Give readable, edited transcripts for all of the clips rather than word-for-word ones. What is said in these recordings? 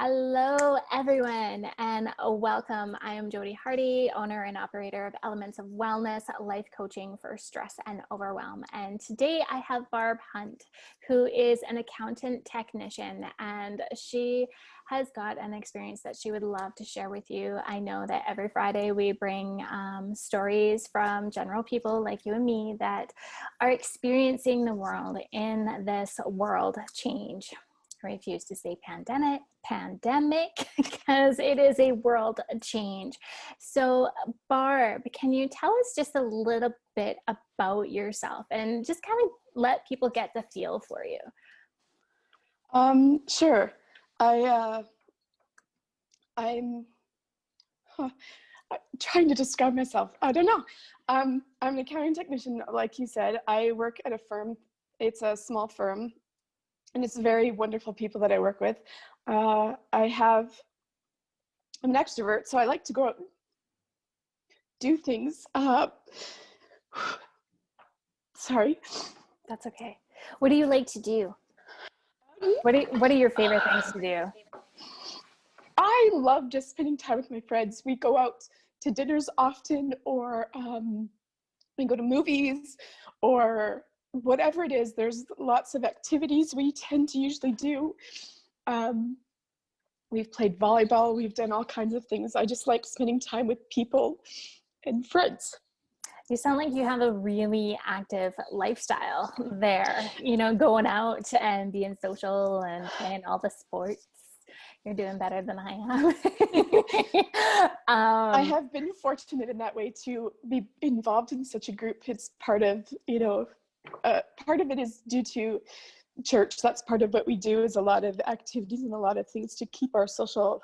Hello, everyone, and welcome. I am Jody Hardy, owner and operator of Elements of Wellness, life coaching for stress and overwhelm. And today I have Barb Hunt, who is an accountant technician, and she has got an experience that she would love to share with you. I know that every Friday we bring stories from general people like you and me that are experiencing the world in this world change. I refuse to say pandemic because it is a world change. So Barb, can you tell us just a little bit about yourself and just kind of let people get the feel for you? Sure. I'm trying to describe myself. I don't know. I'm an accounting technician, like you said. I work at a firm. It's a small firm, and it's very wonderful people that I work with. I'm an extrovert, so I like to go out and do things. Sorry. That's okay. What do you like to do? What are your favorite things to do? I love just spending time with my friends. We go out to dinners often, or we go to movies, or whatever it is. There's lots of activities we tend to usually do. We've played volleyball. We've done all kinds of things. I just like spending time with people and friends. You sound like you have a really active lifestyle there, you know, going out and being social and playing all the sports. You're doing better than I am. I have been fortunate in that way to be involved in such a group. It's part of, part of it is due to church. That's part of what we do, is a lot of activities and a lot of things to keep our social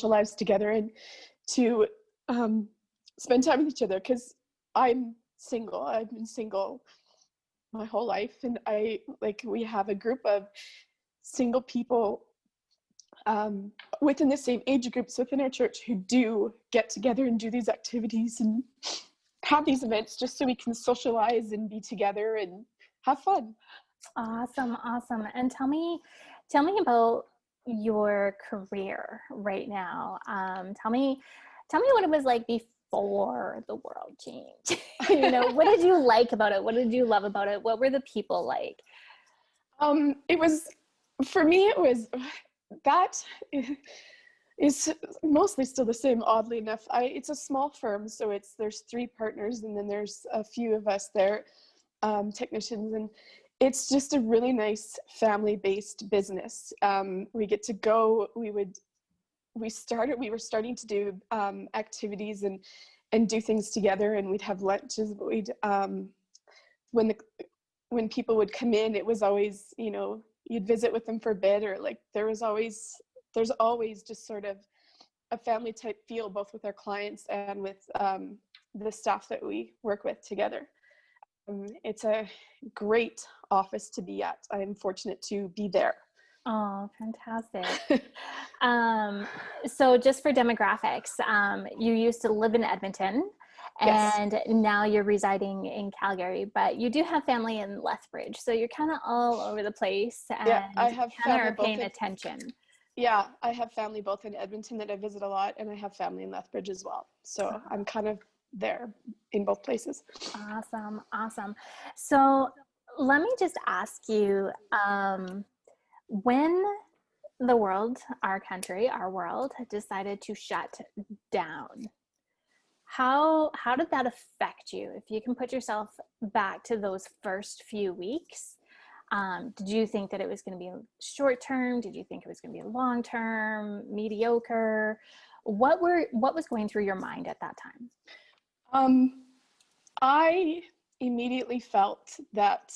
lives together and to spend time with each other, because I'm single. I've been single my whole life, and we have a group of single people within the same age groups within our church who do get together and do these activities and have these events just so we can socialize and be together and have fun. Awesome. And tell me about your career right now. Tell me what it was like before the world changed. What did you like about it? What did you love about it? What were the people like? For me, that is mostly still the same, oddly enough. It's a small firm, so there's 3 partners, and then there's a few of us there, technicians, and it's just a really nice family-based business. We get to go. We were starting to do activities and do things together, and we'd have lunches. But when people would come in, it was always, you'd visit with them for a bit, or there's always just sort of a family type feel, both with our clients and with the staff that we work with together. It's a great office to be at. I'm fortunate to be there. Oh, fantastic. So just for demographics, you used to live in Edmonton. And yes, now you're residing in Calgary, but you do have family in Lethbridge, so you're kind of all over the place, and yeah, I have kind of paying attention. Yeah, I have family both in Edmonton that I visit a lot, and I have family in Lethbridge as well. So I'm kind of there in both places. Awesome. So let me just ask you, when the world, our country, our world decided to shut down, how did that affect you? If you can put yourself back to those first few weeks, did you think that it was going to be short term? Did you think it was going to be long term, mediocre? What was going through your mind at that time? I immediately felt that,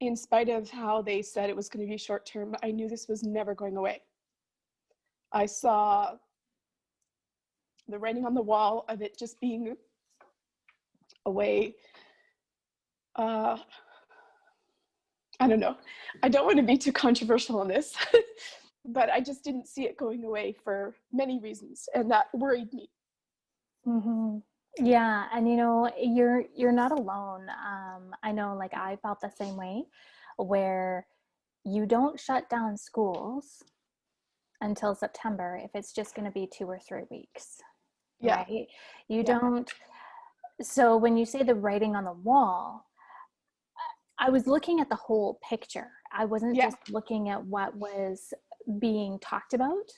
in spite of how they said it was going to be short term, I knew this was never going away. I saw the writing on the wall of it just being away. I don't know. I don't want to be too controversial on this, but I just didn't see it going away for many reasons, and that worried me. Mm-hmm. Yeah, and you're not alone. I know, I felt the same way, where you don't shut down schools until September if it's just going to be 2 or 3 weeks, Yeah. right? You Yeah. don't. So when you say the writing on the wall, I was looking at the whole picture. I wasn't Yeah. just looking at what was being talked about.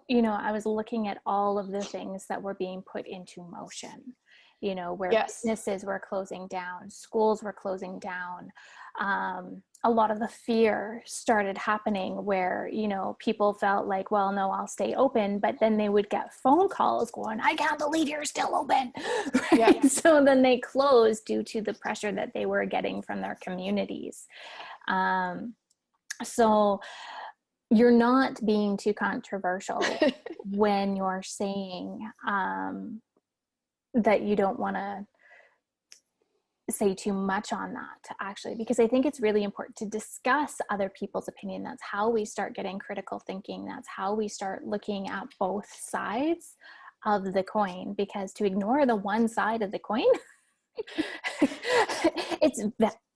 You know, I was looking at all of the things that were being put into motion, you know, where Yes. businesses were closing down, schools were closing down. A lot of the fear started happening where, you know, people felt like, well, no, I'll stay open. But then they would get phone calls going, I can't believe you're still open. Right? Yeah. So then they closed due to the pressure that they were getting from their communities. So you're not being too controversial when you're saying that you don't want to say too much on that, actually, because I think it's really important to discuss other people's opinion. That's how we start getting critical thinking. That's how we start looking at both sides of the coin, because to ignore the one side of the coin,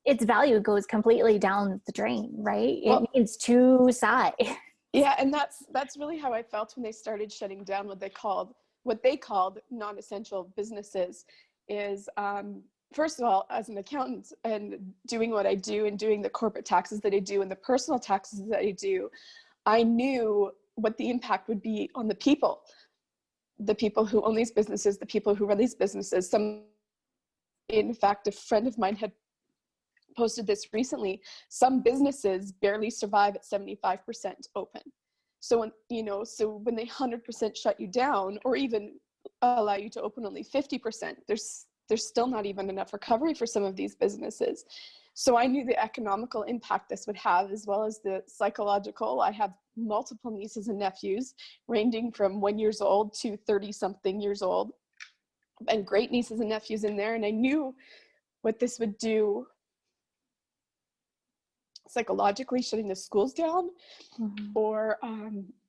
its value goes completely down the drain, right? It needs two sides. Yeah, and that's really how I felt when they started shutting down what they called non-essential businesses. Is first of all, as an accountant and doing what I do and doing the corporate taxes that I do and the personal taxes that I do, I knew what the impact would be on the people who own these businesses, the people who run these businesses. In fact, a friend of mine had posted this recently. Some businesses barely survive at 75% open. So when they 100% shut you down, or even allow you to open only 50%, there's still not even enough recovery for some of these businesses. So I knew the economical impact this would have, as well as the psychological. I have multiple nieces and nephews ranging from 1 year old to 30 something years old, and great nieces and nephews in there. And I knew what this would do psychologically, shutting the schools down, or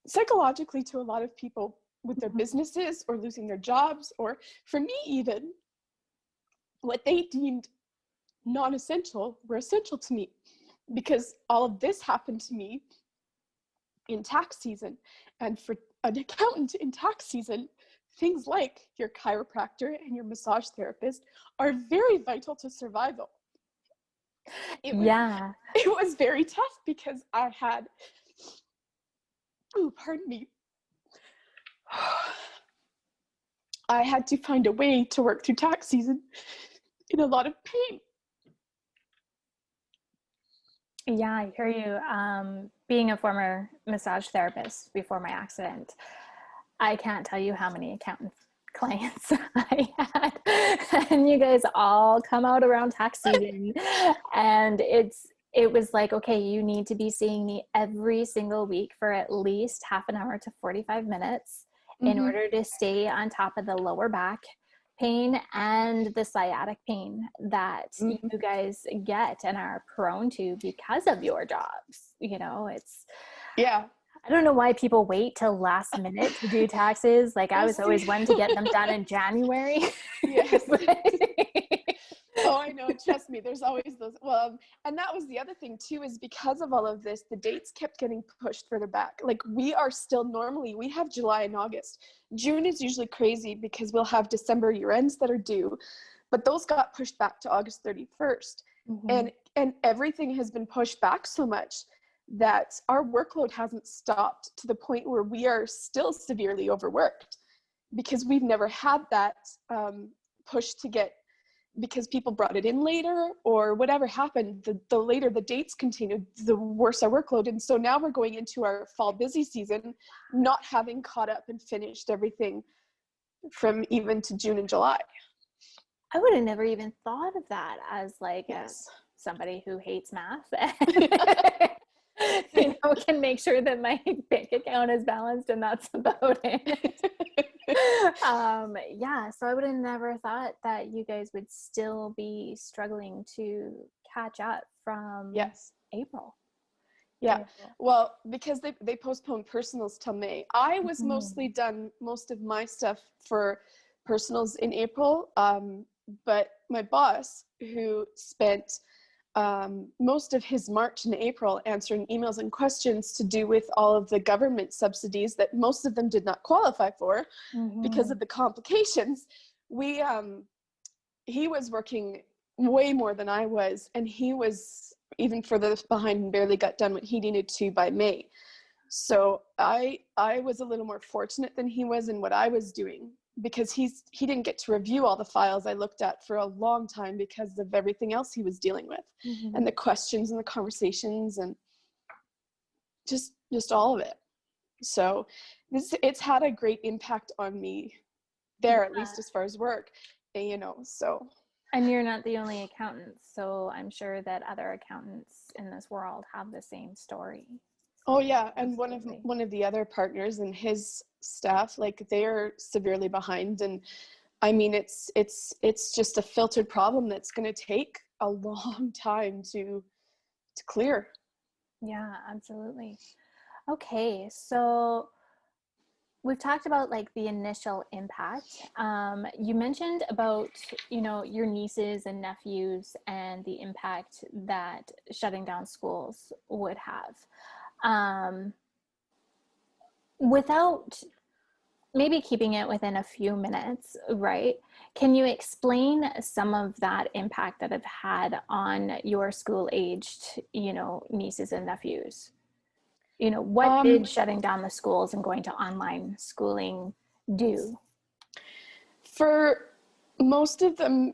psychologically to a lot of people with their businesses, or losing their jobs, or for me, even what they deemed non-essential were essential to me, because all of this happened to me in tax season. And for an accountant in tax season, things like your chiropractor and your massage therapist are very vital to survival. It was very tough, because I had, pardon me, I had to find a way to work through tax season in a lot of pain. Yeah, I hear you. Being a former massage therapist before my accident, I can't tell you how many accountant clients I had, and you guys all come out around tax season, and it was like, okay, you need to be seeing me every single week for at least half an hour to 45 minutes in order to stay on top of the lower back pain and the sciatic pain that you guys get and are prone to because of your jobs. You know, I don't know why people wait till last minute to do taxes. Like, I was always one to get them done in January. Yes. Oh, I know. Trust me. There's always those. Well, and that was the other thing too, is because of all of this, the dates kept getting pushed further back. Like, we have July and August. June is usually crazy because we'll have December year ends that are due, but those got pushed back to August 31st. And everything has been pushed back so much that our workload hasn't stopped, to the point where we are still severely overworked, because we've never had that push to get, because people brought it in later, or whatever happened, the later the dates continued, the worse our workload. And so now we're going into our fall busy season, not having caught up and finished everything from even to June and July. I would have never even thought of that as like somebody who hates math and, can make sure that my bank account is balanced, and that's about it. So I would have never thought that you guys would still be struggling to catch up from April. Yeah, well, because they postponed personals till May. I was mostly done most of my stuff for personals in April, but my boss, who spent most of his March and April answering emails and questions to do with all of the government subsidies that most of them did not qualify for because of the complications. He was working way more than I was, and he was even further behind and barely got done what he needed to by May. So I was a little more fortunate than he was in what I was doing, because he didn't get to review all the files I looked at for a long time because of everything else he was dealing with, and the questions and the conversations and just all of it. So it's had a great impact on me there, at least as far as work, you know, so. And you're not the only accountant, so I'm sure that other accountants in this world have the same story. Oh yeah, and one of the other partners and his staff, like, they're severely behind, and I mean it's just a filtered problem that's going to take a long time to clear. Yeah, absolutely. Okay, so we've talked about like the initial impact. You mentioned about, you know, your nieces and nephews and the impact that shutting down schools would have. Without maybe keeping it within a few minutes, right? Can you explain some of that impact that it had on your school-aged, you know, nieces and nephews? You know, what did shutting down the schools and going to online schooling do? For most of them,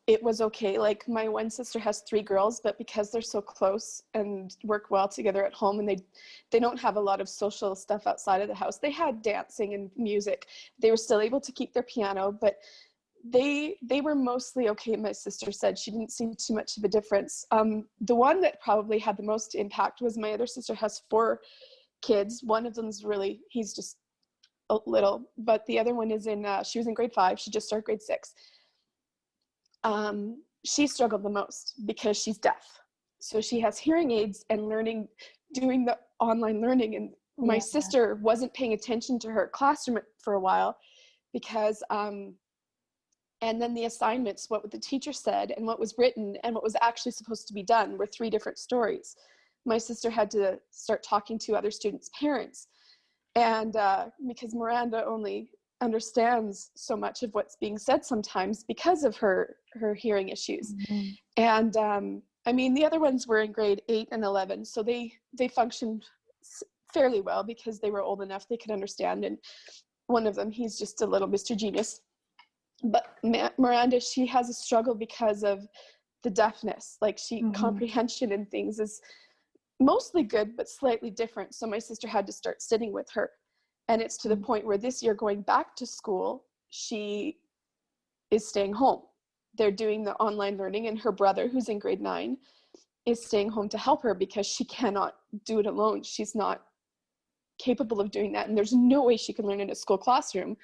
it was okay. Like, my one sister has 3 girls, but because they're so close and work well together at home, and they don't have a lot of social stuff outside of the house. They had dancing and music. They were still able to keep their piano, but they were mostly okay. My sister said she didn't see too much of a difference. The one that probably had the most impact was my other sister has 4 kids. One of them's he's just a little, but the other one is she was in grade 5. She just started grade 6. She struggled the most because she's deaf. So she has hearing aids and doing the online learning. And my sister wasn't paying attention to her classroom for a while because, and then the assignments, what the teacher said and what was written and what was actually supposed to be done were 3 different stories. My sister had to start talking to other students' parents. And because Miranda only understands so much of what's being said sometimes because of her hearing issues. And I mean, the other ones were in grade 8 and 11, so they functioned fairly well because they were old enough they could understand. And one of them, he's just a little Mr. Genius. But Miranda, she has a struggle because of the deafness. Like, comprehension and things is mostly good, but slightly different. So my sister had to start sitting with her. And it's to the point where this year, going back to school, she is staying home. They're doing the online learning, and her brother, who's in grade 9, is staying home to help her because she cannot do it alone. She's not capable of doing that. And there's no way she can learn in a school classroom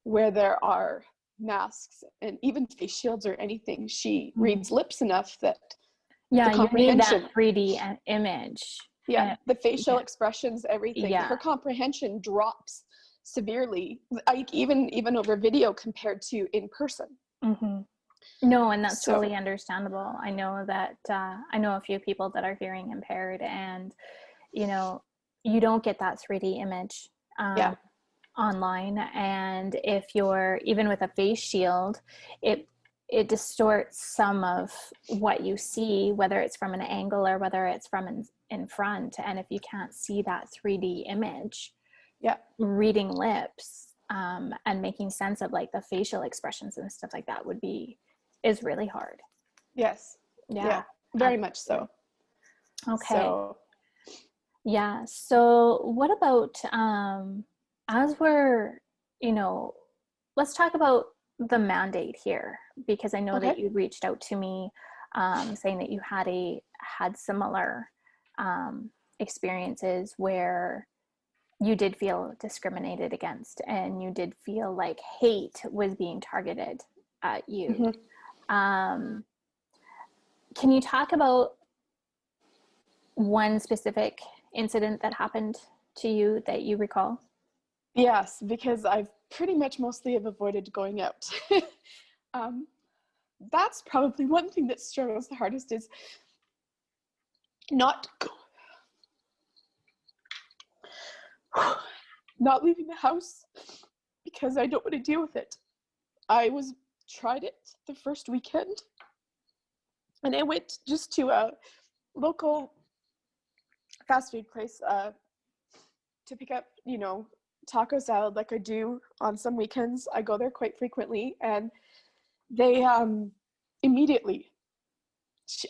where there are masks and even face shields or anything. She reads lips enough that the comprehension, you need that 3D image. Yeah, the facial expressions, everything. Her comprehension drops severely, even over video compared to in person. No, and that's totally understandable. I know that I know a few people that are hearing impaired, and you know, you don't get that 3D image online, and if you're even with a face shield, it distorts some of what you see, whether it's from an angle or whether it's from in front. And if you can't see that 3D image, reading lips and making sense of like the facial expressions and stuff like that is really hard. Yes. Yeah, very much so. Okay. So what about as we're, you know, let's talk about the mandate here, because I know that you reached out to me saying that you had similar experiences where you did feel discriminated against and you did feel like hate was being targeted at you. Can you talk about one specific incident that happened to you that you recall? Yes, because I've pretty much mostly have avoided going out. That's probably one thing that struggles the hardest is not not leaving the house because I don't want to deal with it. Tried it the first weekend, and I went just to a local fast food place to pick up, taco salad like I do on some weekends. I go there quite frequently, and they immediately,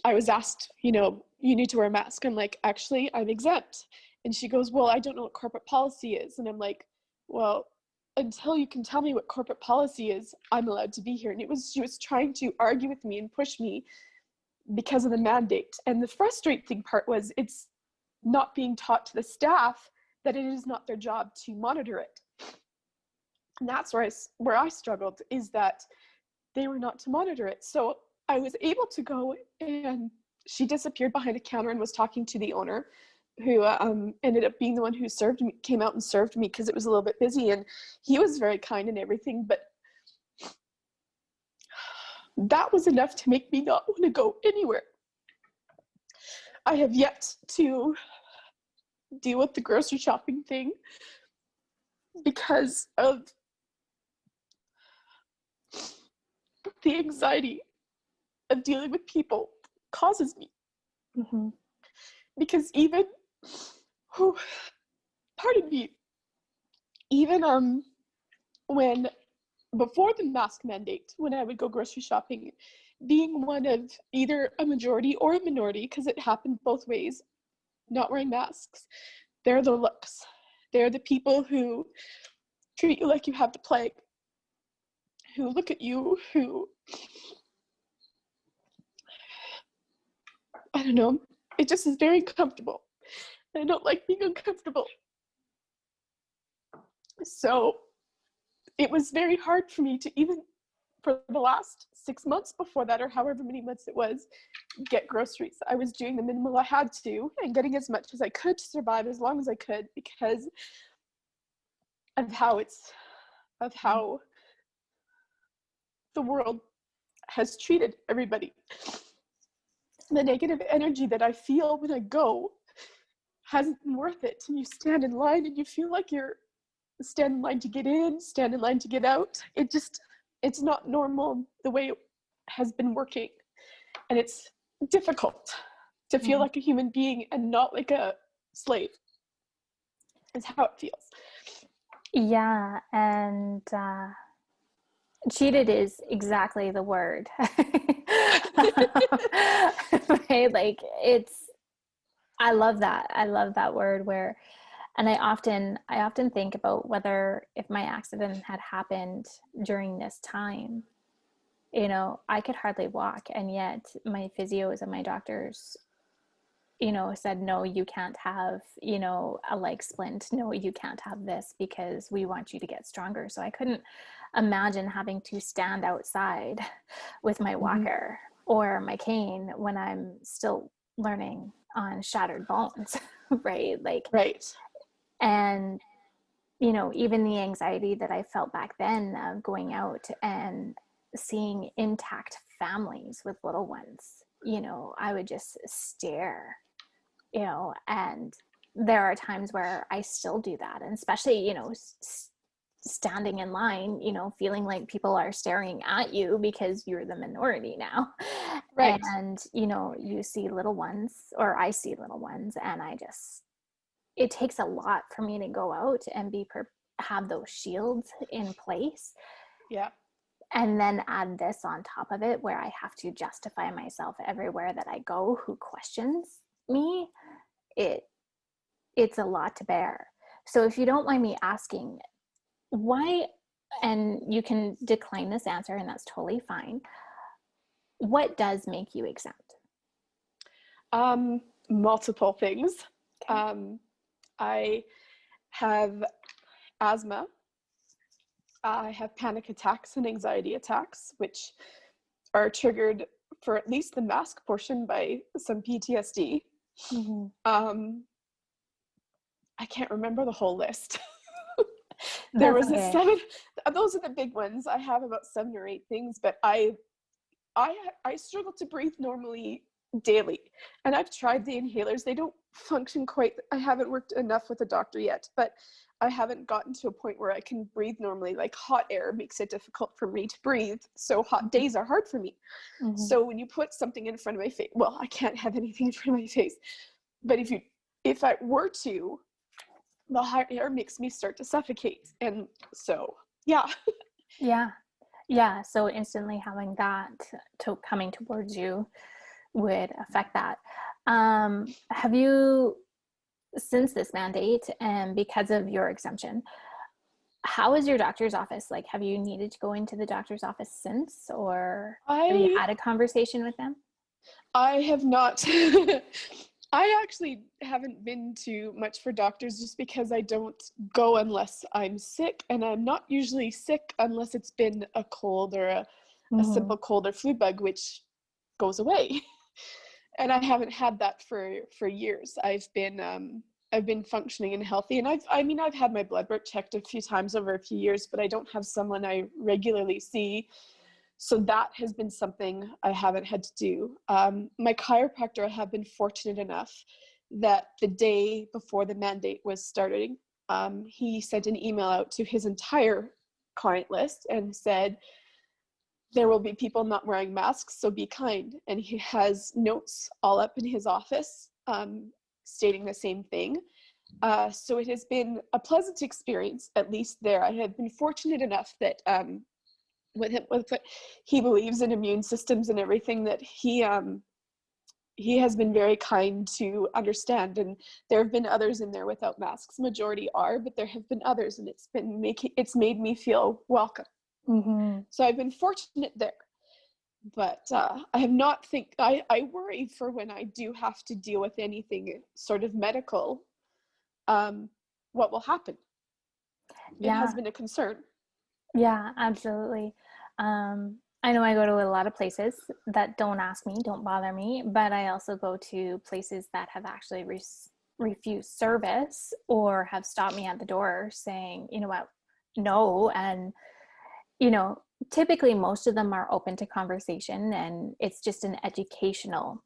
I was asked, you need to wear a mask. I'm like, actually, I'm exempt. And she goes, well, I don't know what corporate policy is. And I'm like, well, until you can tell me what corporate policy is, I'm allowed to be here. And she was trying to argue with me and push me because of the mandate. And the frustrating part was it's not being taught to the staff that it is not their job to monitor it. And that's where I struggled, is that they were not to monitor it. So I was able to go, and she disappeared behind a counter and was talking to the owner, who ended up being the one who came out and served me because it was a little bit busy, and he was very kind and everything, but that was enough to make me not want to go anywhere. I have yet to deal with the grocery shopping thing because of the anxiety of dealing with people causes me. Mm-hmm. Because even, pardon me, even when, before the mask mandate, when I would go grocery shopping, being one of either a majority or a minority, because it happened both ways, not wearing masks, they're the looks. They're the people who treat you like you have the plague, who look at you, who, I don't know, it just is very uncomfortable. I don't like being uncomfortable. So it was very hard for me to, even for the last 6 months before that, or however many months it was, get groceries. I was doing the minimal I had to and getting as much as I could to survive as long as I could, because of how the world has treated everybody. The negative energy that I feel when I go hasn't been worth it. And you stand in line and you feel like you're stand in line to get in, stand in line to get out. It's not normal the way it has been working. And it's difficult to feel like a human being and not like a slave, is how it feels. Yeah, and cheated is exactly the word. Right? Like, I love that word, where, and I often think about whether, if my accident had happened during this time, I could hardly walk, and yet my physios and my doctors, said, no, you can't have, a leg splint. No, you can't have this, because we want you to get stronger. So I couldn't imagine having to stand outside with my walker or my cane when I'm still learning on shattered bones. Right? Like, right. And, even the anxiety that I felt back then of going out and seeing intact families with little ones, I would just stare, and there are times where I still do that. And especially, standing in line, feeling like people are staring at you because you're the minority now. Right. And, you see little ones, or I see little ones, and it takes a lot for me to go out and have those shields in place. Yeah. And then add this on top of it, where I have to justify myself everywhere that I go who questions me. It's a lot to bear. So if you don't mind me asking, why, and you can decline this answer, and that's totally fine, what does make you exempt? Multiple things. Okay. I have asthma. I have panic attacks and anxiety attacks, which are triggered, for at least the mask portion, by some PTSD. I can't remember the whole list. There was okay. 7. Those are the big ones. I have about 7 or 8 things, but I struggle to breathe normally daily. And I've tried the inhalers. They don't function quite. I haven't worked enough with a doctor yet, but I haven't gotten to a point where I can breathe normally. Like hot air makes it difficult for me to breathe. So hot days are hard for me. Mm-hmm. So when you put something in front of my face, well, I can't have anything in front of my face, but if I were to, the hot air makes me start to suffocate. And so, yeah. Yeah. So instantly having that coming towards you would affect that. Have you, since this mandate and because of your exemption, how is your doctor's office? Like, have you needed to go into the doctor's office since, or have you had a conversation with them? I have not. I actually haven't been to much for doctors just because I don't go unless I'm sick, and I'm not usually sick unless it's been a cold or a simple cold or flu bug, which goes away. And I haven't had that for years. I've been functioning and healthy, and I've had my blood work checked a few times over a few years, but I don't have someone I regularly see. So that has been something I haven't had to do. My chiropractor, I have been fortunate enough that the day before the mandate was starting, he sent an email out to his entire client list and said, there will be people not wearing masks, so be kind. And he has notes all up in his office stating the same thing. So it has been a pleasant experience, at least there. I have been fortunate enough that he believes in immune systems and everything, that he has been very kind to understand. And there have been others in there without masks. Majority are, but there have been others, and it's made me feel welcome. So I've been fortunate there. But I have not I worry for when I do have to deal with anything sort of medical, what will happen. It has been a concern. Yeah, absolutely. I know I go to a lot of places that don't ask me, don't bother me, but I also go to places that have actually refused service or have stopped me at the door saying, you know what, no. And, you know, typically most of them are open to conversation, and it's just an educational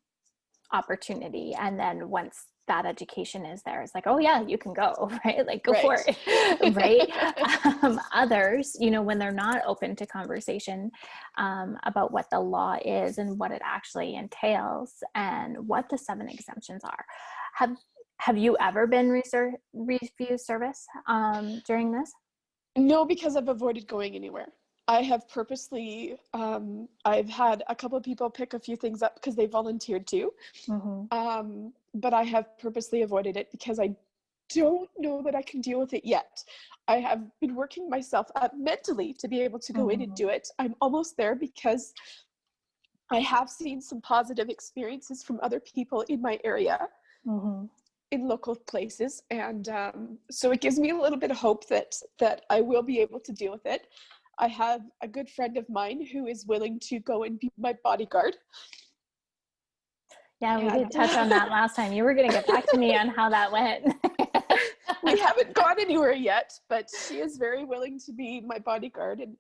opportunity. And then once that education is there, it's like, oh yeah, you can go, right? Like go for it, right? Others, you know, when they're not open to conversation about what the law is and what it actually entails and what the 7 exemptions are. Have you ever been refused service during this? No, because I've avoided going anywhere. I have purposely, I've had a couple of people pick a few things up because they volunteered too. But I have purposely avoided it because I don't know that I can deal with it yet. I have been working myself up mentally to be able to go in and do it. I'm almost there because I have seen some positive experiences from other people in my area, in local places. And so it gives me a little bit of hope that I will be able to deal with it. I have a good friend of mine who is willing to go and be my bodyguard. Yeah, we did touch on that last time. You were going to get back to me on how that went. We haven't gone anywhere yet, but she is very willing to be my bodyguard, and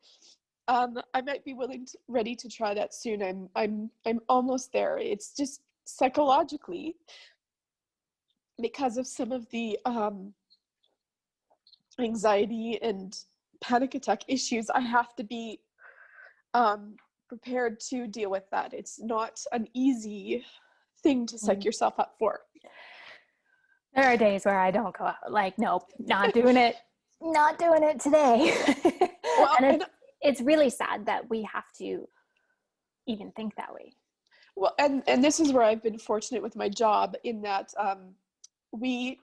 I might be ready to try that soon. I'm almost there. It's just psychologically, because of some of the anxiety and panic attack issues, I have to be prepared to deal with that. It's not an easy thing to psych yourself up for. There are days where I don't go out, like, nope, not doing it today. Well, and it's really sad that we have to even think that way. Well, and this is where I've been fortunate with my job, in that we,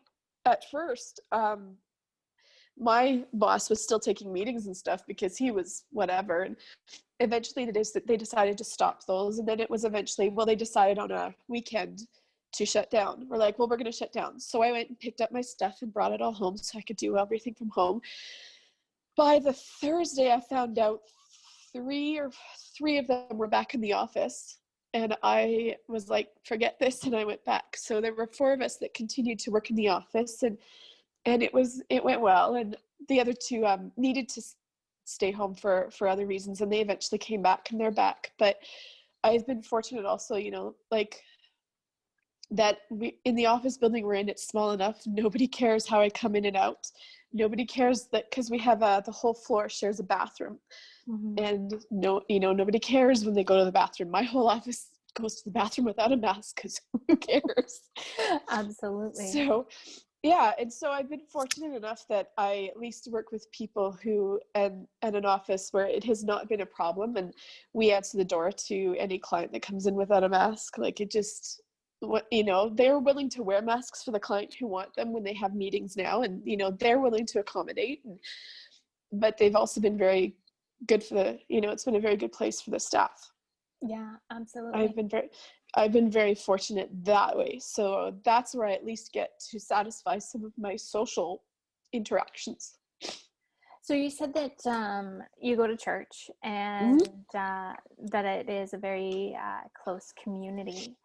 at first, my boss was still taking meetings and stuff because he was whatever, and eventually they decided to stop those. And then it was eventually, well, they decided on a weekend to shut down. We're like, well, we're going to shut down. So I went and picked up my stuff and brought it all home so I could do everything from home. By the Thursday, I found out three of them were back in the office. And I was like, forget this. And I went back. So there were 4 of us that continued to work in the office, and it went well. And the other 2 needed to stay home for other reasons, and they eventually came back, and they're back. But I've been fortunate also, you know, like that we, in the office building we're in, it's small enough. Nobody cares how I come in and out. Nobody cares that, because we have the whole floor shares a bathroom. And nobody cares when they go to the bathroom. My whole office goes to the bathroom without a mask, because who cares? Absolutely. So yeah, and so I've been fortunate enough that I at least work with people who, and at an office where it has not been a problem, and we answer the door to any client that comes in without a mask. Like, it just, they're willing to wear masks for the client who want them when they have meetings now, and they're willing to accommodate, but they've also been very good for the, it's been a very good place for the staff. Yeah, absolutely. I've been very fortunate that way. So that's where I at least get to satisfy some of my social interactions. So you said that you go to church, and that it is a very close community.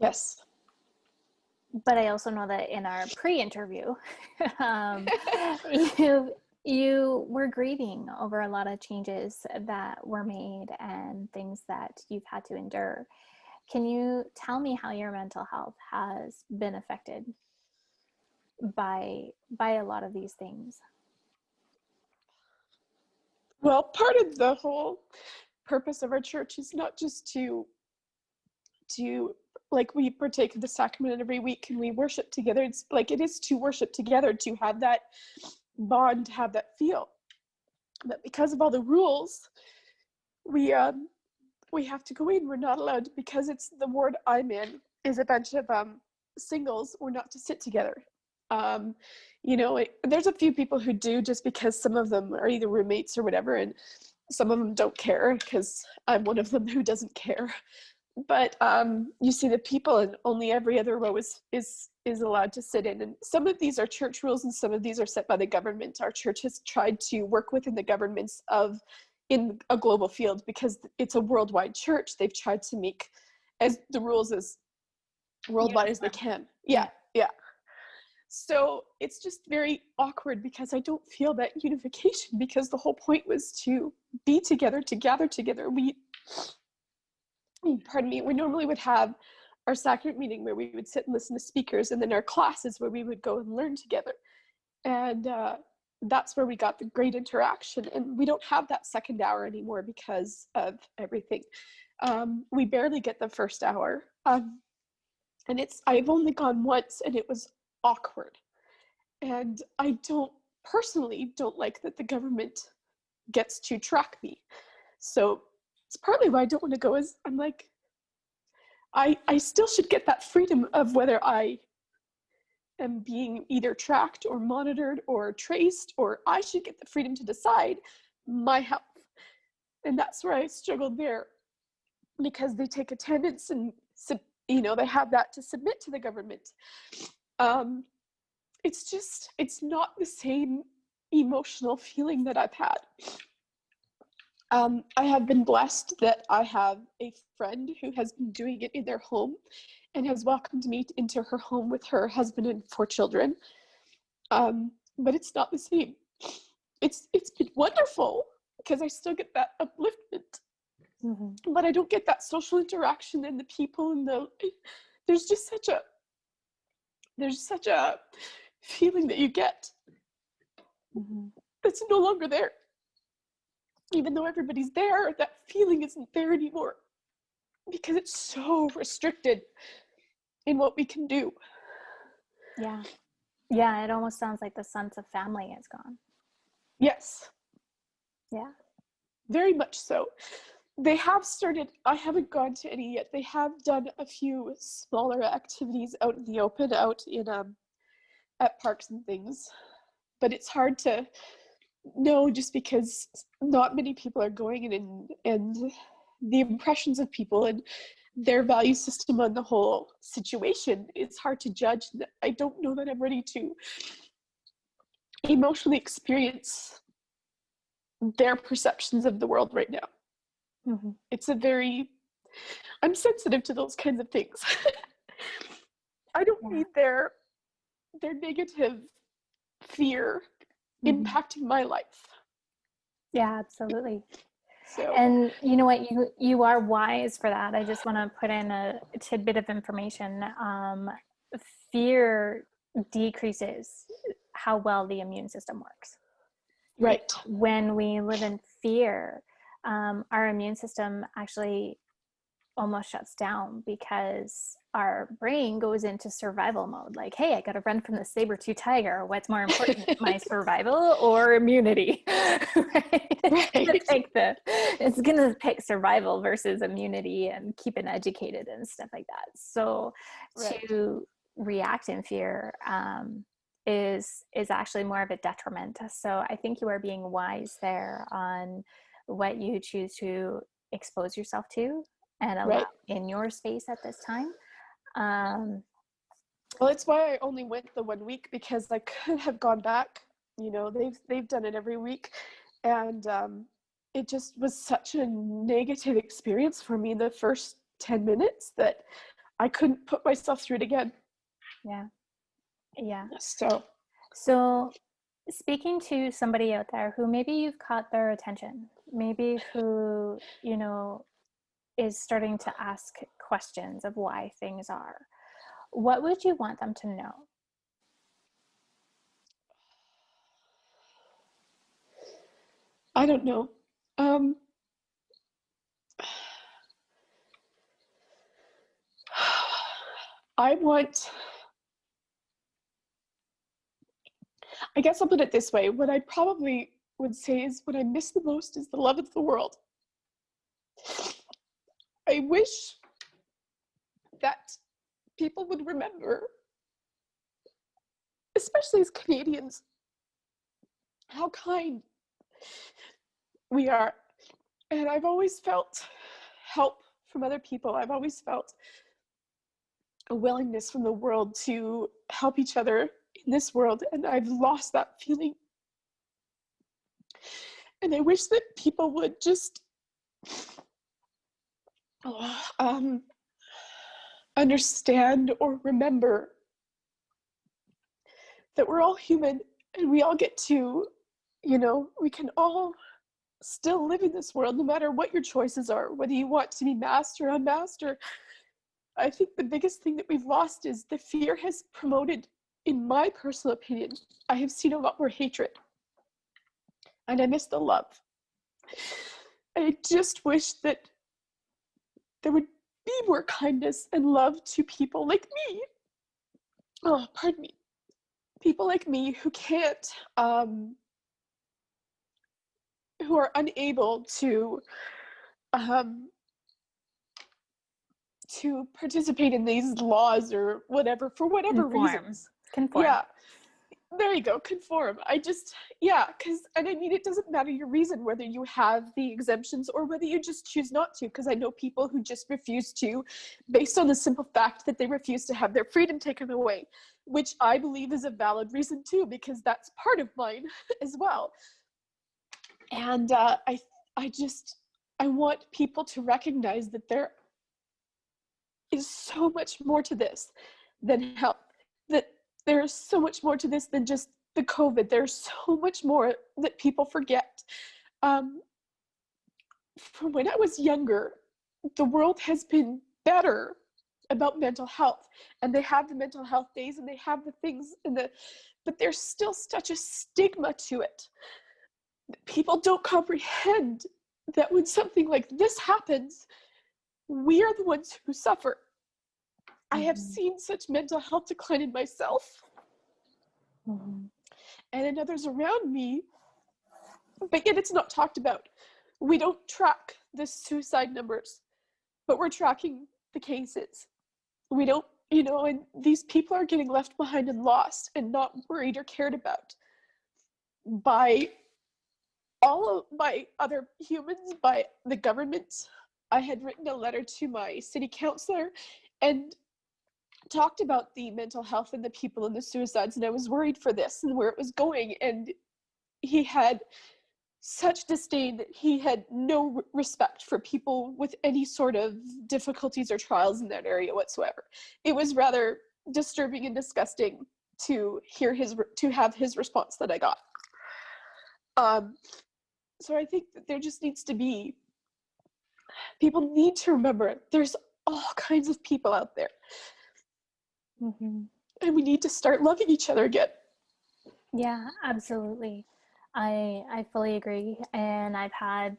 Yes. But I also know that in our pre-interview, you were grieving over a lot of changes that were made and things that you've had to endure. Can you tell me how your mental health has been affected by a lot of these things? Well, part of the whole purpose of our church is not just to like, we partake of the sacrament every week and we worship together. It's like, it is to worship together, to have that bond, to have that feel. But because of all the rules, we have to go in. We're not allowed to, because it's the ward I'm in is a bunch of singles. We're not to sit together. There's a few people who do, just because some of them are either roommates or whatever, and some of them don't care, because I'm one of them who doesn't care. But you see the people, and only every other row is allowed to sit in. And some of these are church rules, and some of these are set by the government. Our church has tried to work within the governments in a global field, because it's a worldwide church. They've tried to make as the rules as worldwide as they can. Yeah. So it's just very awkward, because I don't feel that unification, because the whole point was to be together, to gather together. We normally would have our sacrament meeting where we would sit and listen to speakers, and then our classes where we would go and learn together. And that's where we got the great interaction. And we don't have that second hour anymore because of everything. We barely get the first hour. And I've only gone once, and it was awkward. And I personally don't like that the government gets to track me. So it's partly why I don't want to go, is I'm like, I still should get that freedom of whether I am being either tracked or monitored or traced, or I should get the freedom to decide my health. And that's where I struggled there, because they take attendance, and they have that to submit to the government. It's not the same emotional feeling that I've had. I have been blessed that I have a friend who has been doing it in their home, and has welcomed me into her home with her husband and 4 children. But it's not the same. It's been wonderful, because I still get that upliftment, but I don't get that social interaction and the people, and there's such a feeling that you get that's no longer there. Even though everybody's there, that feeling isn't there anymore, because it's so restricted in what we can do. Yeah, it almost sounds like the sense of family is gone. Yes. Yeah. Very much so. They have started, I haven't gone to any yet. They have done a few smaller activities out in the open, out in at parks and things. But it's hard to know, just because not many people are going in, and the impressions of people and their value system on the whole situation, it's hard to judge. I don't know that I'm ready to emotionally experience their perceptions of the world right now. I'm sensitive to those kinds of things. I don't need their negative fear impacting my life. Yeah, absolutely. So, And you know what, you are wise for that. I just want to put in a tidbit of information. Fear decreases how well the immune system works. right, When we live in fear, our immune system actually almost shuts down because our brain goes into survival mode. Like, hey, I got to run from the saber-tooth tiger. What's more important, my survival or immunity? Right? right, It's gonna pick survival versus immunity and keeping educated and stuff like that. So right, to react in fear is actually more of a detriment. So I think you are being wise there on what you choose to expose yourself to and allow right. in your space at this time. Um, Well, it's why I only went the 1 week, because I could have gone back. You know, they've done it every week, and it just was such a negative experience for me the first 10 minutes that I couldn't put myself through it again. yeah, yeah. So, So speaking to somebody out there who maybe you've caught their attention, maybe who, you know, is starting to ask questions of why things are, what would you want them to know? I don't know. Um, I want, I guess I'll put it this way. What I probably would say is what I miss the most is the love of the world. I wish that people would remember, especially as Canadians, how kind we are. And I've always felt help from other people. I've always felt a willingness from the world to help each other in this world, and I've lost that feeling. And I wish that people would just um, understand or remember that we're all human, and we all get to, you know, we can all still live in this world no matter what your choices are, whether you want to be masked or unmasked. Or I think the biggest thing that we've lost is the fear has promoted, in my personal opinion, I have seen a lot more hatred, and I miss the love. I just wish that there would be more kindness and love to people like me. Oh, pardon me. People like me who can't, who are unable um, to participate in these laws or whatever, for whatever reasons. Conform. Yeah, there you go, conform. Yeah, because, and I mean, it doesn't matter your reason, whether you have the exemptions or whether you just choose not to, because I know people who just refuse to, based on the simple fact that they refuse to have their freedom taken away, which I believe is a valid reason too, because that's part of mine as well. And I want people to recognize that there is so much more to this than health, that there's so much more to this than just the COVID. There's so much more that people forget. From when I was younger, the world has been better about mental health, and they have the mental health days and they have the things but there's still such a stigma to it. People don't comprehend that when something like this happens, we are the ones who suffer. I have seen such mental health decline in myself and in others around me, but yet it's not talked about. We don't track the suicide numbers, but we're tracking the cases. We don't, you know, and these people are getting left behind and lost and not worried or cared about by by other humans, by the government. I had written a letter to my city councillor and talked about the mental health and the people and the suicides, and I was worried for this and where it was going, and he had such disdain that he had no respect for people with any sort of difficulties or trials in that area whatsoever. It was rather disturbing and disgusting to have his response that I got. So I think that there just needs to be, people need to remember there's all kinds of people out there. Mm-hmm. And we need to start loving each other again. Yeah, absolutely. I fully agree. And I've had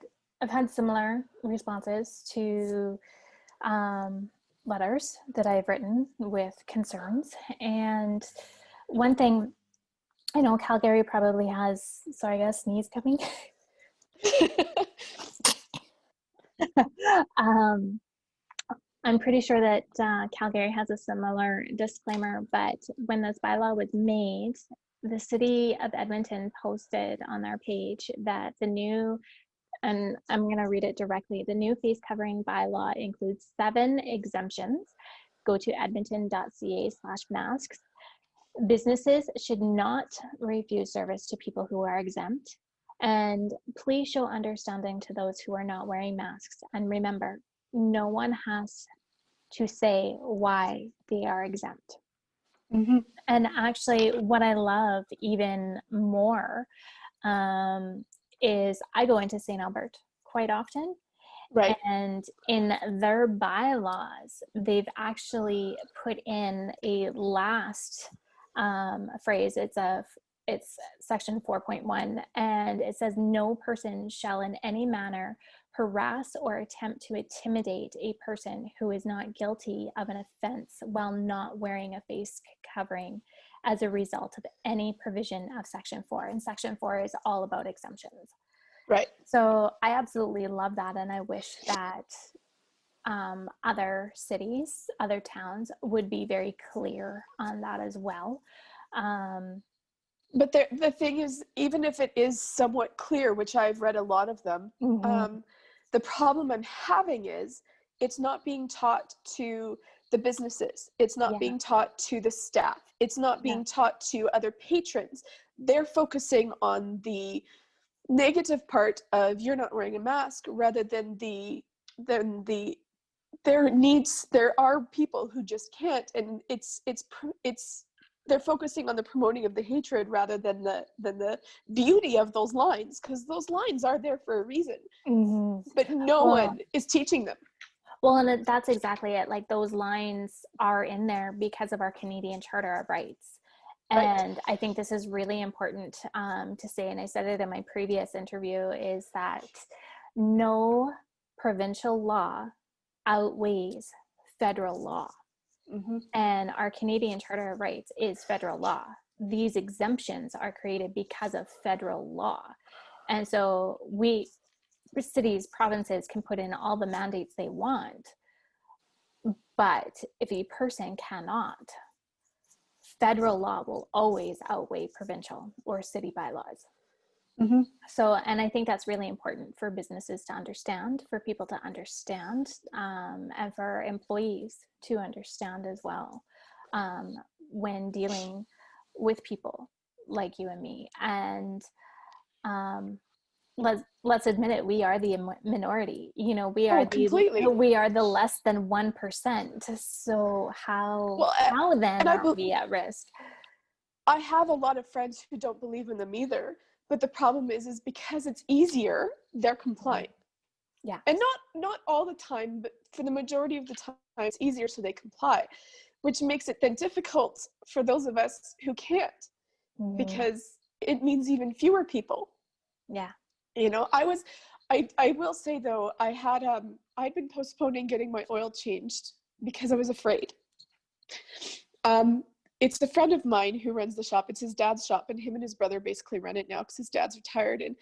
similar responses to letters that I've written with concerns. And one thing, I know Calgary probably has, sorry, I guess sneeze coming. um, I'm pretty sure that Calgary has a similar disclaimer, but when this bylaw was made, the city of Edmonton posted on their page that the new, and I'm going to read it directly, the new face covering bylaw includes 7 exemptions. Go to edmonton.ca/masks. Businesses should not refuse service to people who are exempt. And please show understanding to those who are not wearing masks. And remember, no one has to say why they are exempt. Mm-hmm. And actually, what I love even more is I go into St. Albert quite often. Right. And in their bylaws, they've actually put in a last phrase. It's section 4.1, and it says no person shall in any manner harass or attempt to intimidate a person who is not guilty of an offense while not wearing a face covering as a result of any provision of section 4. And section 4 is all about exemptions. Right. So I absolutely love that. And I wish that other cities, other towns would be very clear on that as well. But the thing is, even if it is somewhat clear, which I've read a lot of them, Mm-hmm. the problem I'm having is it's not being taught to the businesses. It's not being taught to the staff. It's not being taught to other patrons. They're focusing on the negative part of you're not wearing a mask rather than there are people who just can't, and it's they're focusing on the promoting of the hatred rather than the beauty of those lines, because those lines are there for a reason. Mm-hmm. But no one is teaching them. Well, and that's exactly it. Like, those lines are in there because of our Canadian Charter of Rights. And right. I think this is really important to say, and I said it in my previous interview, is that no provincial law outweighs federal law. Mm-hmm. And our Canadian Charter of Rights is federal law. These exemptions are created because of federal law. And so cities, provinces can put in all the mandates they want, but if a person cannot, federal law will always outweigh provincial or city bylaws. Mm-hmm. So, and I think that's really important for businesses to understand, for people to understand, and for employees to understand as well, when dealing with people like you and me. And let's admit it, we are the minority. You know, we are the less than 1%. So how then are we at risk? I have a lot of friends who don't believe in them either. But the problem is because it's easier, they're compliant. Yeah. And not all the time, but for the majority of the time, it's easier, so they comply, which makes it then difficult for those of us who can't, because it means even fewer people. Yeah. You know, I will say though, I'd been postponing getting my oil changed because I was afraid. It's a friend of mine who runs the shop. It's his dad's shop, and him and his brother basically run it now because his dad's retired. And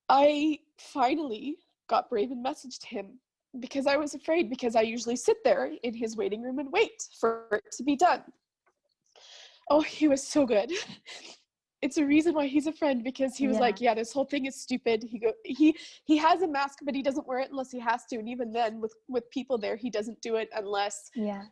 I finally got brave and messaged him because I was afraid, because I usually sit there in his waiting room and wait for it to be done. Oh, he was so good. It's a reason why he's a friend, because he was like, yeah, this whole thing is stupid. He has a mask, but he doesn't wear it unless he has to. And even then with people there, he doesn't do it unless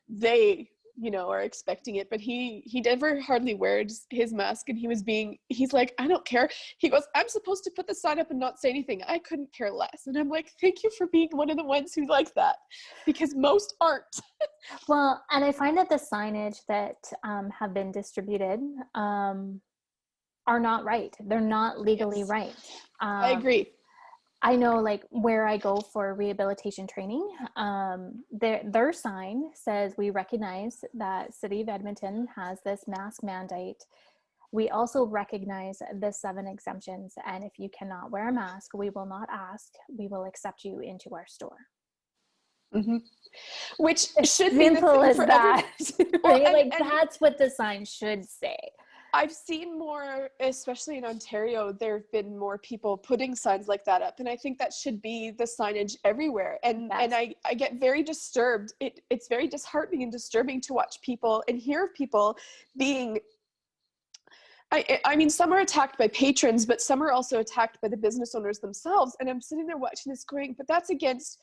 they, you know, are expecting it. But he never hardly wears his mask, and he's like, I don't care. He goes, I'm supposed to put the sign up and not say anything. I couldn't care less. And I'm like, thank you for being one of the ones who like that, because most aren't. Well, and I find that the signage that have been distributed are not right. They're not legally right. I agree. I know, like, where I go for rehabilitation training, their sign says, we recognize that City of Edmonton has this mask mandate. We also recognize the 7 exemptions, and if you cannot wear a mask, we will not ask, we will accept you into our store. Mm-hmm. Which It's should be the simple thing as for that. well, Right? Like, that's what the sign should say. I've seen more, especially in Ontario, there have been more people putting signs like that up. And I think that should be the signage everywhere. And Yes. and I get very disturbed. It's very disheartening and disturbing to watch people and hear of people being, I mean, some are attacked by patrons, but some are also attacked by the business owners themselves. And I'm sitting there watching this going, but that's against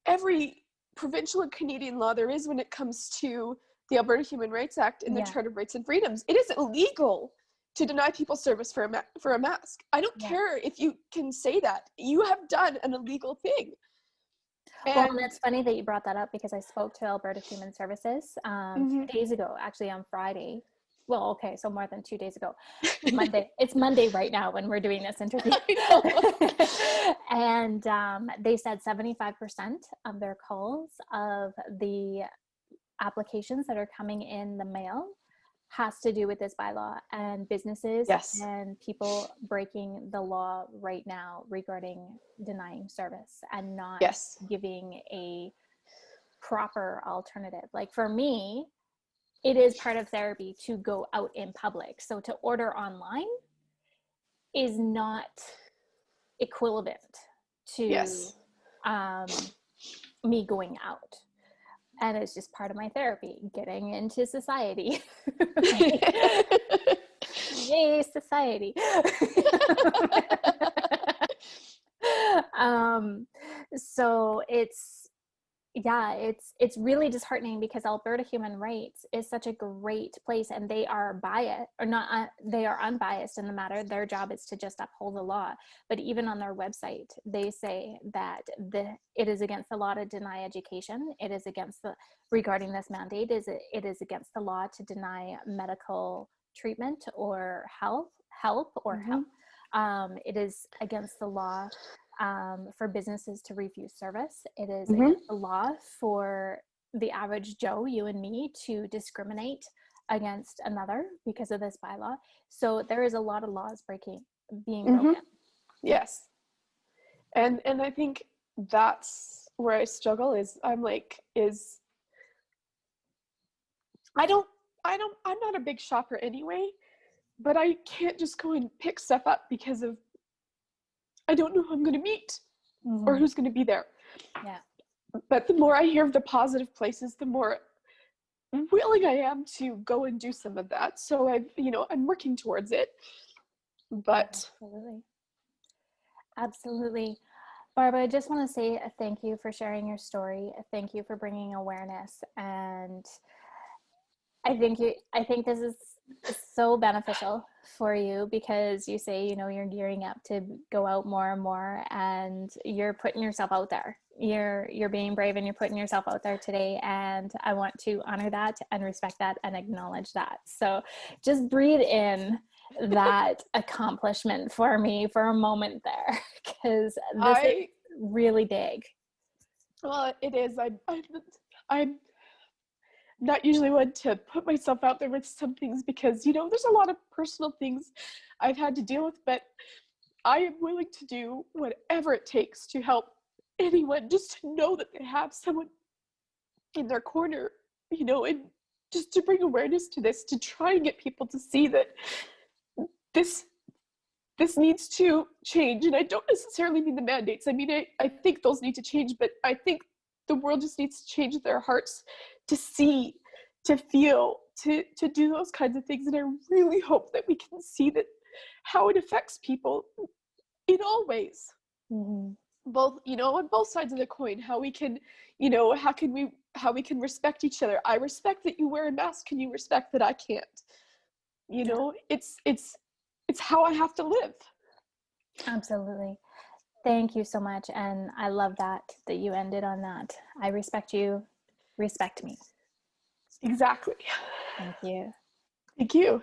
every provincial and Canadian law there is when it comes to the Alberta Human Rights Act and the Charter of Rights and Freedoms. It is illegal to deny people service for a mask. I don't care if you can say that. You have done an illegal thing. Well, and it's funny that you brought that up, because I spoke to Alberta Human Services 2 days ago, actually on Friday. Well, okay, so more than 2 days ago. Monday. It's Monday right now when we're doing this interview. And they said 75% of their calls of the applications that are coming in the mail has to do with this bylaw, and businesses and people breaking the law right now regarding denying service and not giving a proper alternative. Like, for me, it is part of therapy to go out in public. So to order online is not equivalent to me going out. And it's just part of my therapy, getting into society. Yay, society. So it's really disheartening, because Alberta Human Rights is such a great place, and they are biased, or not, they are unbiased in the matter. Their job is to just uphold the law. But even on their website, they say that it is against the law to deny education. It is against regarding this mandate, it is against the law to deny medical treatment or help. It is against the law for businesses to refuse service. It is against the law for the average Joe, you and me, to discriminate against another because of this bylaw. So there is a lot of laws being broken. Yes. And I think that's where I struggle I'm not a big shopper anyway, but I can't just go and pick stuff up because of I don't know who I'm going to meet or who's going to be there. Yeah. But the more I hear of the positive places, the more willing I am to go and do some of that. So I'm working towards it. But Absolutely. Barbara, I just want to say thank you for sharing your story. Thank you for bringing awareness. And I think this is so beneficial for you, because you say, you're gearing up to go out more and more, and you're putting yourself out there. You're being brave, and you're putting yourself out there today. And I want to honor that and respect that and acknowledge that. So just breathe in that accomplishment for me for a moment there, because this is really big. Well, it is. I'm not usually one to put myself out there with some things, because there's a lot of personal things I've had to deal with, but I am willing to do whatever it takes to help anyone, just to know that they have someone in their corner, and just to bring awareness to this, to try and get people to see that this needs to change. And I don't necessarily mean the mandates. I mean, I think those need to change, but I think the world just needs to change their hearts to see, to feel, to do those kinds of things. And I really hope that we can see that how it affects people in all ways. Both, on both sides of the coin, how we can, how we can respect each other. I respect that you wear a mask, and you respect that I can't. It's how I have to live. Absolutely. Thank you so much. And I love that you ended on that. I respect you. Respect me. Exactly. Thank you. Thank you.